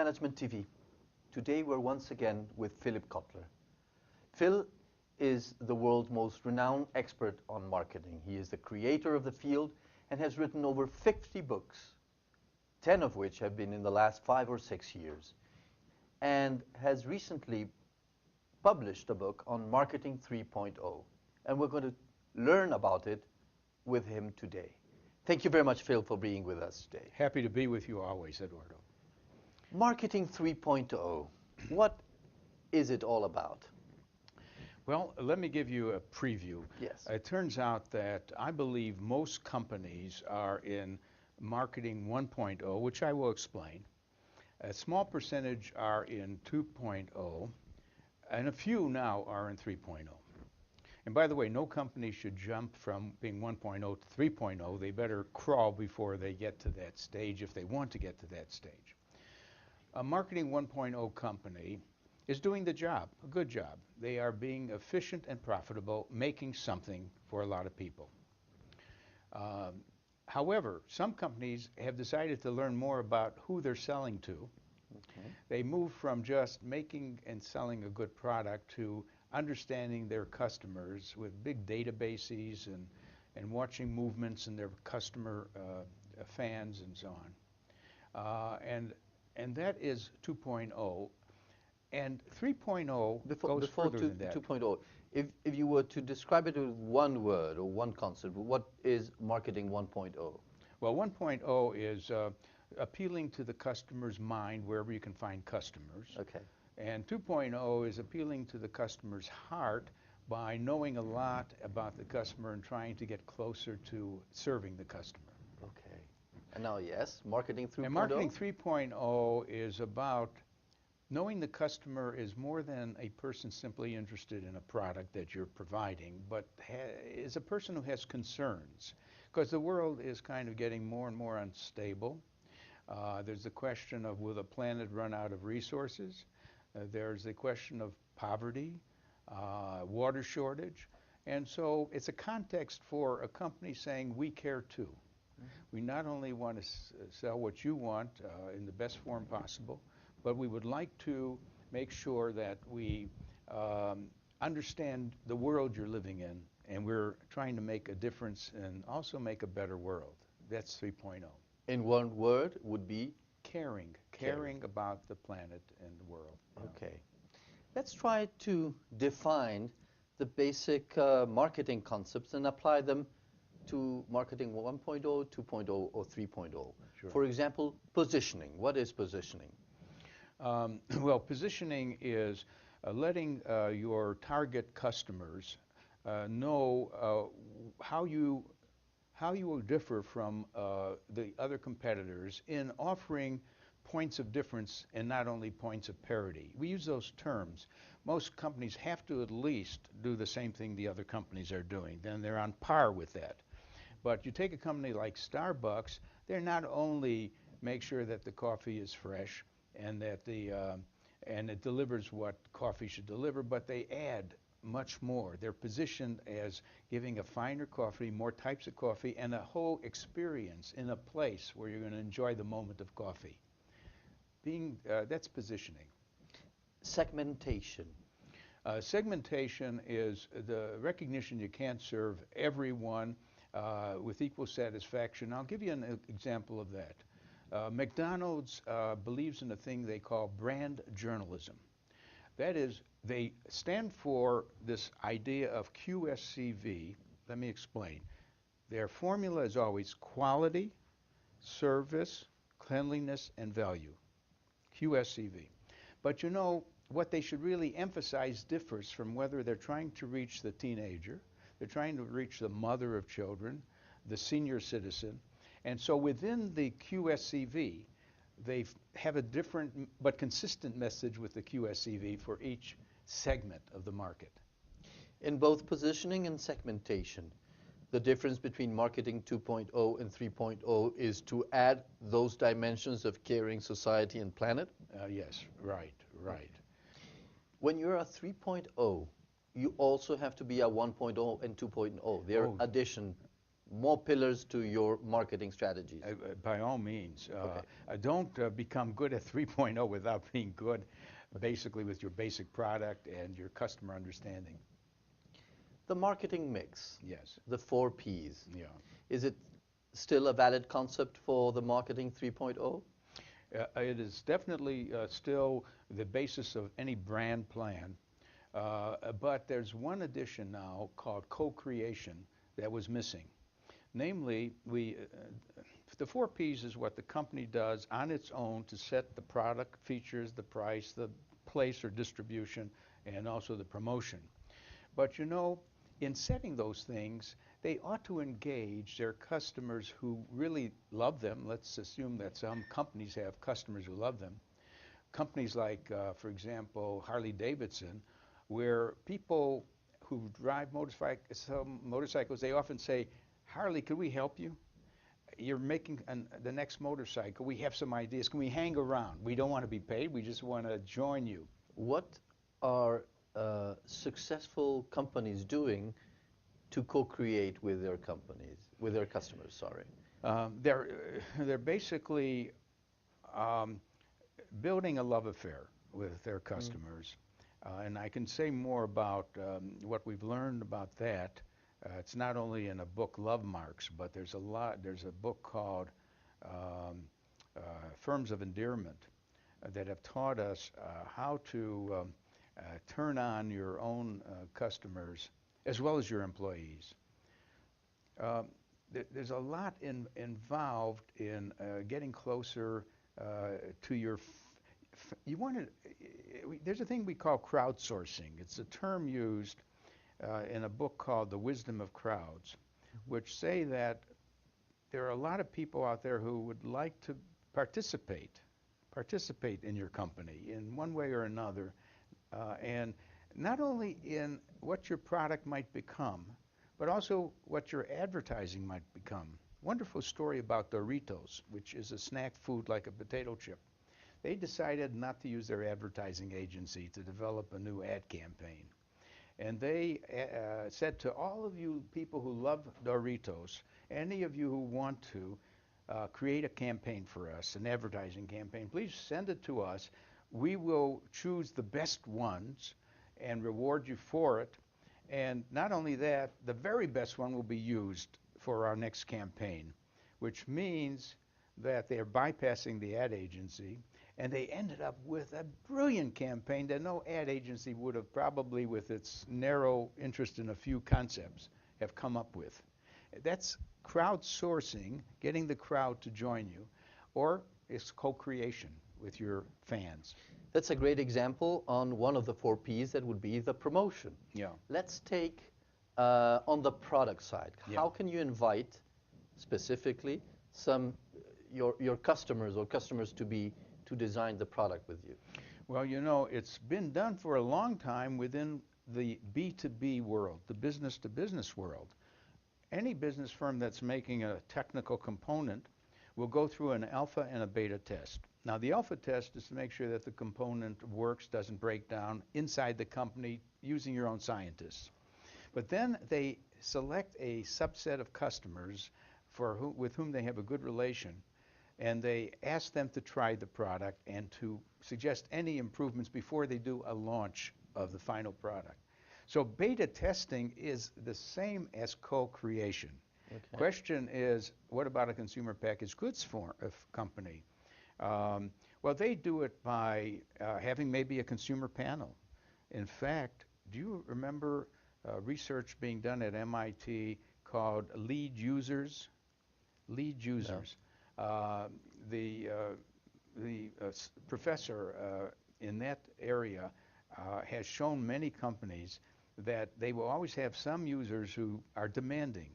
Management TV. Today we're once again with Philip Kotler. Phil is the world's most renowned expert on marketing. He is the creator of the field and has written over 50 books, 10 of which have been in the last 5 or 6 years, and has recently published a book on Marketing 3.0. And we're going to learn about it with him today. Thank you very much, Phil, for being with us today. Happy to be with you always, Eduardo. Marketing 3.0, what is it all about? Well, let me give you a preview. Yes. It turns out that I believe most companies are in Marketing 1.0, which I will explain. A small percentage are in 2.0, and a few now are in 3.0. And by the way, no company should jump from being 1.0 to 3.0. They better crawl before they get to that stage if they want to get to that stage. A Marketing 1.0 company is doing the job, a good job. They are being efficient and profitable, making something for a lot of people. However, some companies have decided to learn more about who they're selling to. Okay. They move from just making and selling a good product to understanding their customers with big databases and watching movements in their customer fans and so on. And that is 2.0. And 3.0 goes further than that. 2.0, if you were to describe it with one word or one concept, what is Marketing 1.0? Well, 1.0 is appealing to the customer's mind wherever you can find customers. Okay. And 2.0 is appealing to the customer's heart by knowing a lot about the customer and trying to get closer to serving the customer. Okay. And now, yes, Marketing 3.0? And Marketing 3.0 is about knowing the customer is more than a person simply interested in a product that you're providing, but is a person who has concerns. Because the world is kind of getting more and more unstable. There's the question of, will the planet run out of resources? There's the question of poverty, water shortage. And so it's a context for a company saying, we care too. We not only want to sell what you want in the best form possible, but we would like to make sure that we understand the world you're living in, and we're trying to make a difference and also make a better world. That's 3.0. In one word would be? Caring about the planet and the world. Okay. Let's try to define the basic marketing concepts and apply them to Marketing 1.0, 2.0, or 3.0. Sure. For example, positioning. What is positioning? Well, positioning is letting your target customers know how you will differ from the other competitors in offering points of difference and not only points of parity. We use those terms. Most companies have to at least do the same thing the other companies are doing. Then they're on par with that. But you take a company like Starbucks, they're not only make sure that the coffee is fresh and that and it delivers what coffee should deliver, but they add much more. They're positioned as giving a finer coffee, more types of coffee, and a whole experience in a place where you're going to enjoy the moment of coffee. That's positioning. Segmentation. Segmentation is the recognition you can't serve everyone with equal satisfaction. I'll give you an example of that. McDonald's believes in a thing they call brand journalism. That is, they stand for this idea of QSCV. Let me explain. Their formula is always quality, service, cleanliness, and value. QSCV. But you know, what they should really emphasize differs from whether they're trying to reach the teenager, they're trying to reach the mother of children, the senior citizen. And so within the QSCV, they have a different but consistent message with the QSCV for each segment of the market. In both positioning and segmentation, the difference between Marketing 2.0 and 3.0 is to add those dimensions of caring society and planet? Yes, right. When you're a 3.0, you also have to be a 1.0 and 2.0. They're addition more pillars to your marketing strategies. By all means. Okay. Don't become good at 3.0 without being good basically with your basic product and your customer understanding. The marketing mix, Yes. the 4 Ps. Yeah. Is it still a valid concept for the marketing 3.0? It is definitely still the basis of any brand plan, but there's one addition now called co-creation that was missing. Namely, the 4 Ps is what the company does on its own to set the product, features, the price, the place or distribution, and also the promotion. But you know, in setting those things, they ought to engage their customers who really love them. Let's assume that some companies have customers who love them. Companies like, for example, Harley Davidson, where people who drive motorcycles, they often say, Harley, could we help you? You're making the next motorcycle. We have some ideas. Can we hang around? We don't want to be paid. We just want to join you. What are successful companies doing to co-create with their companies, with their customers, sorry? They're basically building a love affair with their customers. And I can say more about what we've learned about that. It's not only in a book, Love Marks, but there's a book called Firms of Endearment that have taught us how to turn on your own customers as well as your employees. There's a lot involved in getting closer to your. There's a thing we call crowdsourcing. It's a term used in a book called The Wisdom of Crowds, which say that there are a lot of people out there who would like to participate in your company in one way or another, and not only in what your product might become, but also what your advertising might become. Wonderful story about Doritos, which is a snack food like a potato chip. They decided not to use their advertising agency to develop a new ad campaign. And they said to all of you people who love Doritos, any of you who want to create a campaign for us, an advertising campaign, please send it to us. We will choose the best ones and reward you for it. And not only that, the very best one will be used for our next campaign, which means that they're bypassing the ad agency, and they ended up with a brilliant campaign that no ad agency would have probably, with its narrow interest in a few concepts, have come up with. That's crowdsourcing, getting the crowd to join you, or it's co-creation with your fans. That's a great example on one of the 4 Ps, that would be the promotion. Yeah. Let's take on the product side. Yeah. How can you invite specifically your customers or customers to design the product with you? Well, you know, it's been done for a long time within the B2B world, the business-to-business world. Any business firm that's making a technical component will go through an alpha and a beta test. Now, the alpha test is to make sure that the component works, doesn't break down inside the company using your own scientists. But then they select a subset of customers with whom they have a good relation, and they ask them to try the product and to suggest any improvements before they do a launch of the final product. So beta testing is the same as co-creation. Okay. Question is, what about a consumer packaged goods company? Well, they do it by having maybe a consumer panel. In fact, do you remember research being done at MIT called lead users? Lead users. No. The professor in that area has shown many companies that they will always have some users who are demanding.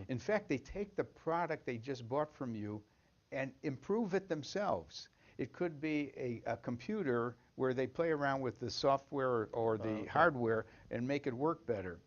In fact, they take the product they just bought from you and improve it themselves. It could be a computer where they play around with the software or the hardware and make it work better.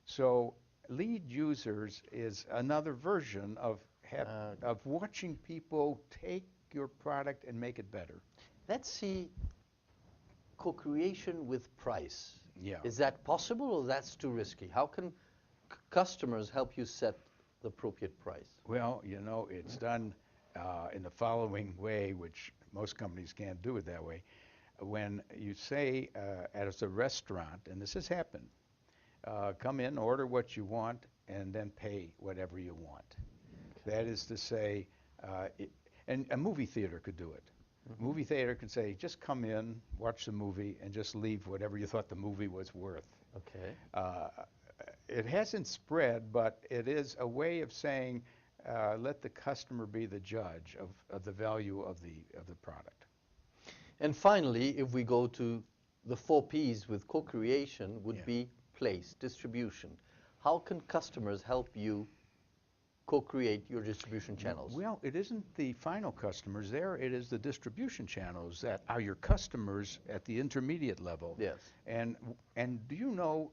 So lead users is another version of watching people take your product and make it better. Let's see co-creation with price. Yeah. Is that possible, or that's too risky? How can customers help you set the appropriate price? Well, you know, it's done in the following way, which most companies can't do it that way. When you say as a restaurant, and this has happened, come in, order what you want, and then pay whatever you want. That is to say, and a movie theater could do it. A movie theater could say, just come in, watch the movie, and just leave whatever you thought the movie was worth. Okay. It hasn't spread, but it is a way of saying, let the customer be the judge of the value of the product. And finally, if we go to the 4 Ps with co-creation, would be place, distribution. How can customers help you co-create your distribution channels? Well, it isn't the final customers there. It is the distribution channels that are your customers at the intermediate level. Yes. And do you know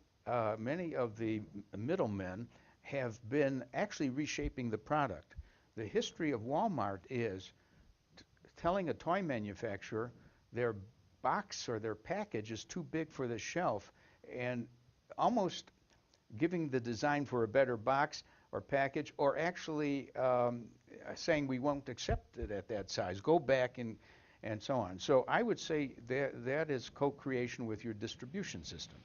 many of the middlemen have been actually reshaping the product. The history of Walmart is telling a toy manufacturer their box or their package is too big for the shelf, and almost giving the design for a better box or package, or actually saying we won't accept it at that size. Go back and so on. So I would say that is co-creation with your distribution system.